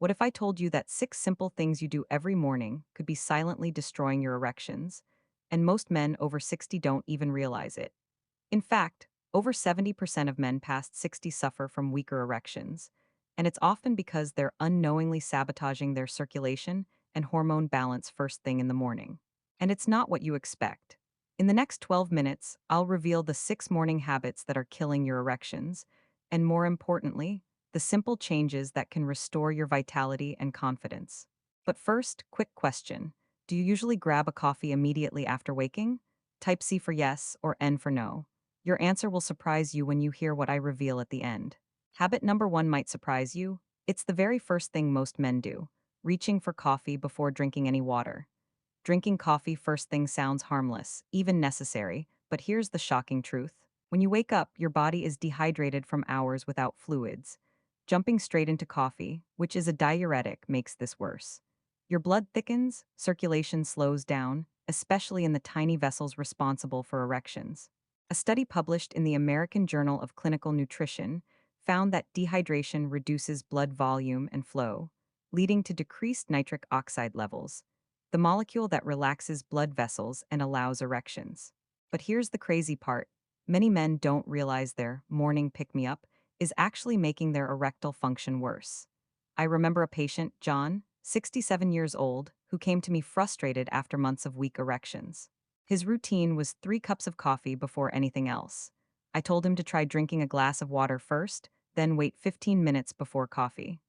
What if I told you that 6 simple things you do every morning could be silently destroying your erections? And most men over 60 don't even realize it. In fact, over 70% of men past 60 suffer from weaker erections, and it's often because they're unknowingly sabotaging their circulation and hormone balance first thing in the morning. And it's not what you expect. In the next 12 minutes, I'll reveal the 6 morning habits that are killing your erections, and more importantly, the simple changes that can restore your vitality and confidence. But first, quick question. Do you usually grab a coffee immediately after waking? Type C for yes or N for no. Your answer will surprise you when you hear what I reveal at the end. Habit number one might surprise you. It's the very first thing most men do, reaching for coffee before drinking any water. Drinking coffee first thing sounds harmless, even necessary, but here's the shocking truth. When you wake up, your body is dehydrated from hours without fluids. Jumping straight into coffee, which is a diuretic, makes this worse. Your blood thickens, circulation slows down, especially in the tiny vessels responsible for erections. A study published in the American Journal of Clinical Nutrition found that dehydration reduces blood volume and flow, leading to decreased nitric oxide levels, the molecule that relaxes blood vessels and allows erections. But here's the crazy part. Many men don't realize their morning pick-me-up is actually making their erectile function worse. I remember a patient, John, 67 years old, who came to me frustrated after months of weak erections. His routine was 3 cups of coffee before anything else. I told him to try drinking a glass of water first, then wait 15 minutes before coffee.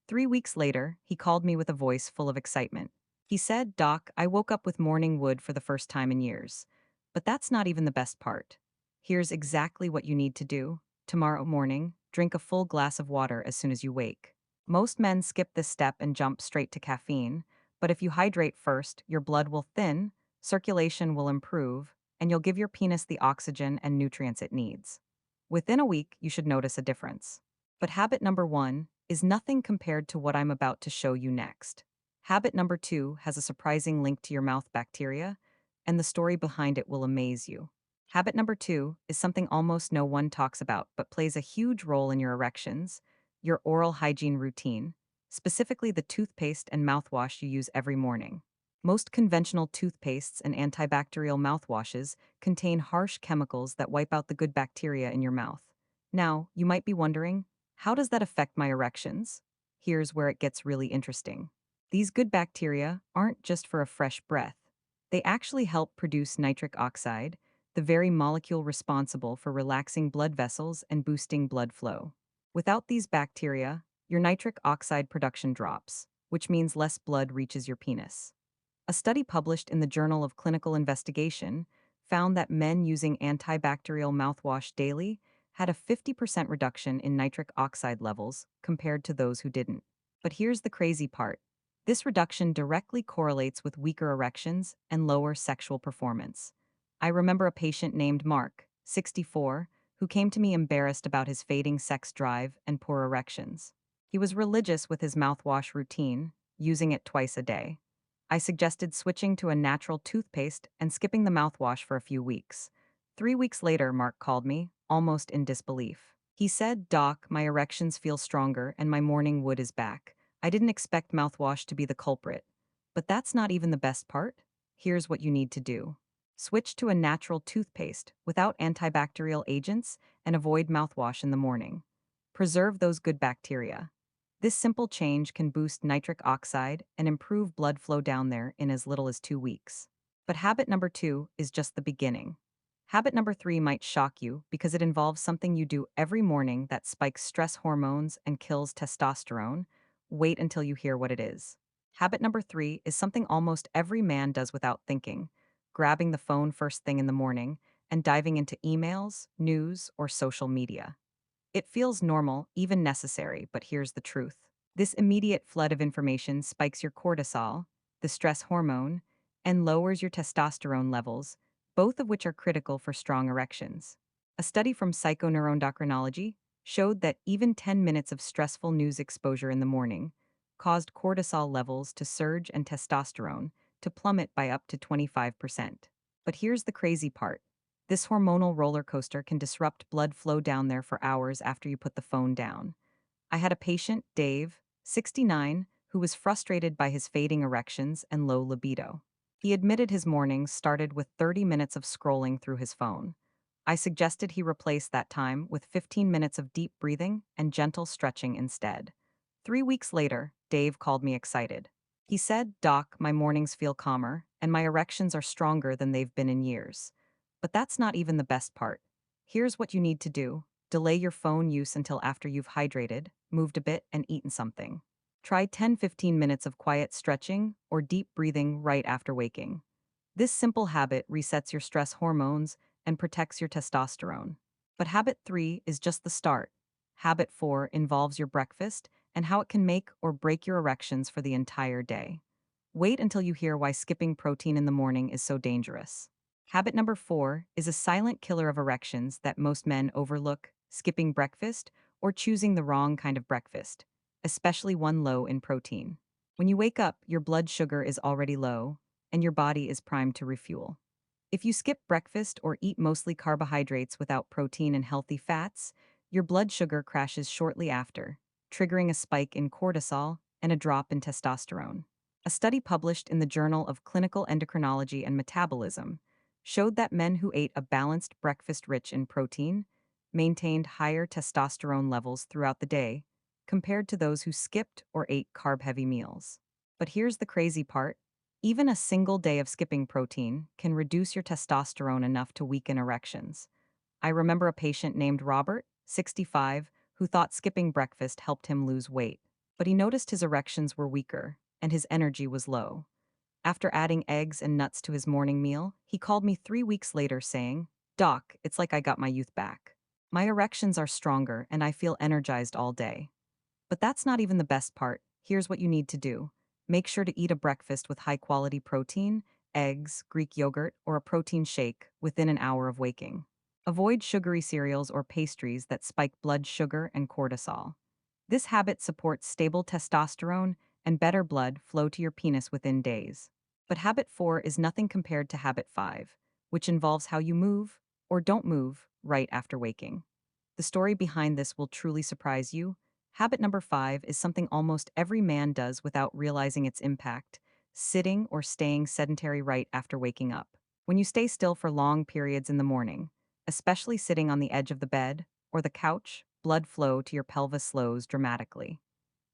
3 weeks later, he called me with a voice full of excitement. He said, "Doc, I woke up with morning wood for the first time in years." But that's not even the best part. Here's exactly what you need to do. Tomorrow morning, drink a full glass of water as soon as you wake. Most men skip this step and jump straight to caffeine, but if you hydrate first, your blood will thin, circulation will improve, and you'll give your penis the oxygen and nutrients it needs. Within a week, you should notice a difference. But habit number one is nothing compared to what I'm about to show you next. Habit number two has a surprising link to your mouth bacteria, and the story behind it will amaze you. Habit number two is something almost no one talks about but plays a huge role in your erections: your oral hygiene routine, specifically the toothpaste and mouthwash you use every morning. Most conventional toothpastes and antibacterial mouthwashes contain harsh chemicals that wipe out the good bacteria in your mouth. Now, you might be wondering, how does that affect my erections? Here's where it gets really interesting. These good bacteria aren't just for a fresh breath. They actually help produce nitric oxide, the very molecule responsible for relaxing blood vessels and boosting blood flow. Without these bacteria, your nitric oxide production drops, which means less blood reaches your penis. A study published in the Journal of Clinical Investigation found that men using antibacterial mouthwash daily had a 50% reduction in nitric oxide levels compared to those who didn't. But here's the crazy part. This reduction directly correlates with weaker erections and lower sexual performance. I remember a patient named Mark, 64, who came to me embarrassed about his fading sex drive and poor erections. He was religious with his mouthwash routine, using it twice a day. I suggested switching to a natural toothpaste and skipping the mouthwash for a few weeks. 3 weeks later, Mark called me, almost in disbelief. He said, "Doc, my erections feel stronger and my morning wood is back. I didn't expect mouthwash to be the culprit." But that's not even the best part. Here's what you need to do. Switch to a natural toothpaste without antibacterial agents and avoid mouthwash in the morning. Preserve those good bacteria. This simple change can boost nitric oxide and improve blood flow down there in as little as 2 weeks. But habit number two is just the beginning. Habit number three might shock you because it involves something you do every morning that spikes stress hormones and kills testosterone. Wait until you hear what it is. Habit number three is something almost every man does without thinking: grabbing the phone first thing in the morning and diving into emails, news, or social media. It feels normal, even necessary, but here's the truth. This immediate flood of information spikes your cortisol, the stress hormone, and lowers your testosterone levels, both of which are critical for strong erections. A study from psychoneuroendocrinology showed that even 10 minutes of stressful news exposure in the morning caused cortisol levels to surge and testosterone to plummet by up to 25%. But here's the crazy part. This hormonal roller coaster can disrupt blood flow down there for hours after you put the phone down. I had a patient, Dave, 69, who was frustrated by his fading erections and low libido. He admitted his mornings started with 30 minutes of scrolling through his phone. I suggested he replace that time with 15 minutes of deep breathing and gentle stretching instead. 3 weeks later, Dave called me excited. He said, "Doc, my mornings feel calmer, and my erections are stronger than they've been in years." But that's not even the best part. Here's what you need to do: delay your phone use until after you've hydrated, moved a bit, and eaten something. Try 10-15 minutes of quiet stretching or deep breathing right after waking. This simple habit resets your stress hormones and protects your testosterone. But habit 3 is just the start. Habit 4 involves your breakfast and how it can make or break your erections for the entire day. Wait until you hear why skipping protein in the morning is so dangerous. Habit number 4 is a silent killer of erections that most men overlook: skipping breakfast or choosing the wrong kind of breakfast, especially one low in protein. When you wake up, your blood sugar is already low, and your body is primed to refuel. If you skip breakfast or eat mostly carbohydrates without protein and healthy fats, your blood sugar crashes shortly after, triggering a spike in cortisol and a drop in testosterone. A study published in the Journal of Clinical Endocrinology and Metabolism showed that men who ate a balanced breakfast rich in protein maintained higher testosterone levels throughout the day compared to those who skipped or ate carb-heavy meals. But here's the crazy part: even a single day of skipping protein can reduce your testosterone enough to weaken erections. I remember a patient named Robert, 65, who thought skipping breakfast helped him lose weight. But he noticed his erections were weaker, and his energy was low. After adding eggs and nuts to his morning meal, he called me 3 weeks later saying, "Doc, it's like I got my youth back. My erections are stronger and I feel energized all day." But that's not even the best part. Here's what you need to do. Make sure to eat a breakfast with high quality protein, eggs, Greek yogurt, or a protein shake within an hour of waking. Avoid sugary cereals or pastries that spike blood sugar and cortisol. This habit supports stable testosterone and better blood flow to your penis within days. But habit 4 is nothing compared to habit 5, which involves how you move or don't move right after waking. The story behind this will truly surprise you. Habit number 5 is something almost every man does without realizing its impact: sitting or staying sedentary right after waking up. When you stay still for long periods in the morning, especially sitting on the edge of the bed or the couch, blood flow to your pelvis slows dramatically.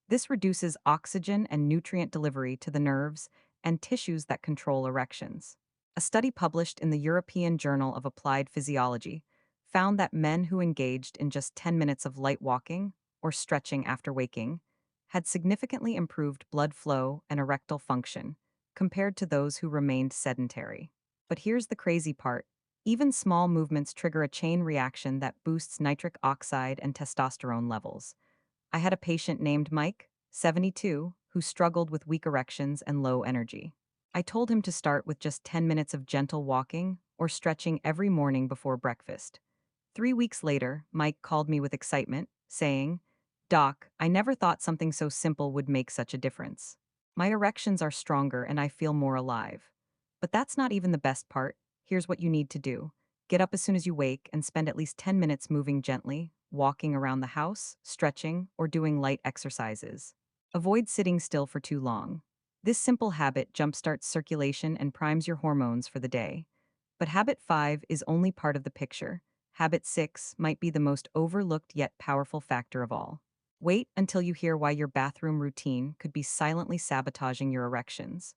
This reduces oxygen and nutrient delivery to the nerves and tissues that control erections. A study published in the European Journal of Applied Physiology found that men who engaged in just 10 minutes of light walking or stretching after waking had significantly improved blood flow and erectile function compared to those who remained sedentary. But here's the crazy part: even small movements trigger a chain reaction that boosts nitric oxide and testosterone levels. I had a patient named Mike, 72, who struggled with weak erections and low energy. I told him to start with just 10 minutes of gentle walking or stretching every morning before breakfast. 3 weeks later, Mike called me with excitement, saying, "Doc, I never thought something so simple would make such a difference. My erections are stronger and I feel more alive." But that's not even the best part. Here's what you need to do: get up as soon as you wake and spend at least 10 minutes moving gently, walking around the house, stretching, or doing light exercises. Avoid sitting still for too long. This simple habit jumpstarts circulation and primes your hormones for the day. But habit 5 is only part of the picture. Habit 6 might be the most overlooked yet powerful factor of all. Wait until you hear why your bathroom routine could be silently sabotaging your erections.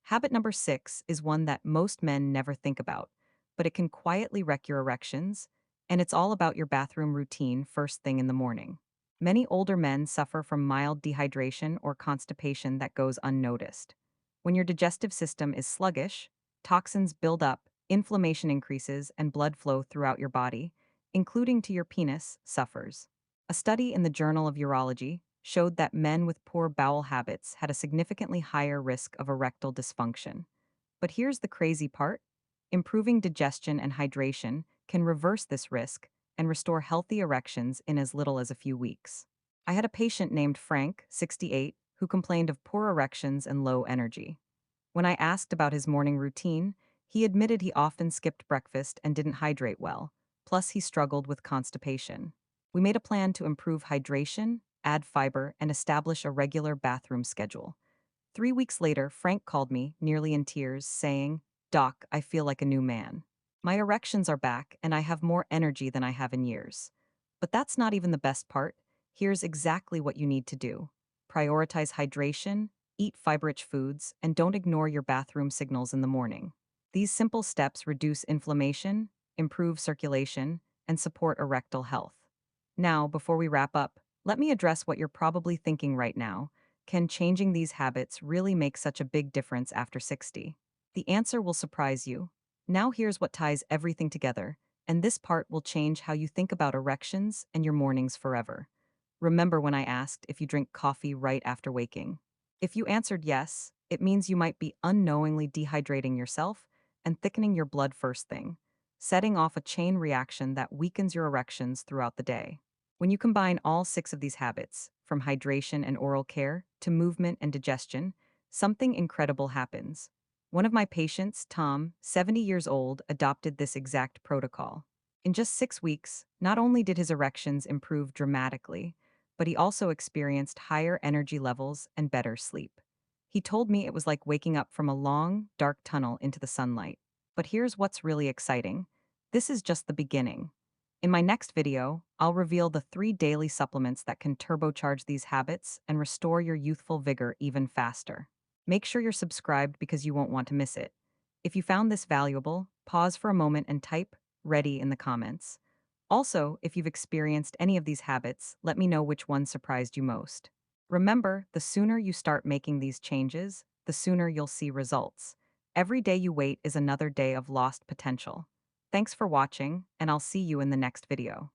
Habit number 6 is one that most men never think about, but it can quietly wreck your erections, and it's all about your bathroom routine first thing in the morning. Many older men suffer from mild dehydration or constipation that goes unnoticed. When your digestive system is sluggish, toxins build up, inflammation increases, and blood flow throughout your body, including to your penis, suffers. A study in the Journal of Urology showed that men with poor bowel habits had a significantly higher risk of erectile dysfunction. But here's the crazy part: improving digestion and hydration can reverse this risk and restore healthy erections in as little as a few weeks. I had a patient named Frank, 68, who complained of poor erections and low energy. When I asked about his morning routine, he admitted he often skipped breakfast and didn't hydrate well, plus he struggled with constipation. We made a plan to improve hydration, add fiber, and establish a regular bathroom schedule. 3 weeks later, Frank called me, nearly in tears, saying, "Doc, I feel like a new man. My erections are back, and I have more energy than I have in years." But that's not even the best part. Here's exactly what you need to do: prioritize hydration, eat fiber rich foods, and don't ignore your bathroom signals in the morning. These simple steps reduce inflammation, improve circulation, and support erectile health. Now, before we wrap up, let me address what you're probably thinking right now. Can changing these habits really make such a big difference after 60? The answer will surprise you. Now, here's what ties everything together, and this part will change how you think about erections and your mornings forever. Remember when I asked if you drink coffee right after waking? If you answered yes, it means you might be unknowingly dehydrating yourself and thickening your blood first thing, setting off a chain reaction that weakens your erections throughout the day. When you combine all six of these habits, from hydration and oral care to movement and digestion, something incredible happens. One of my patients, Tom, 70 years old, adopted this exact protocol. In just 6 weeks, not only did his erections improve dramatically, but he also experienced higher energy levels and better sleep. He told me it was like waking up from a long, dark tunnel into the sunlight. But here's what's really exciting: this is just the beginning. In my next video, I'll reveal the 3 daily supplements that can turbocharge these habits and restore your youthful vigor even faster. Make sure you're subscribed because you won't want to miss it. If you found this valuable, pause for a moment and type "ready" in the comments. Also, if you've experienced any of these habits, let me know which one surprised you most. Remember, the sooner you start making these changes, the sooner you'll see results. Every day you wait is another day of lost potential. Thanks for watching, and I'll see you in the next video.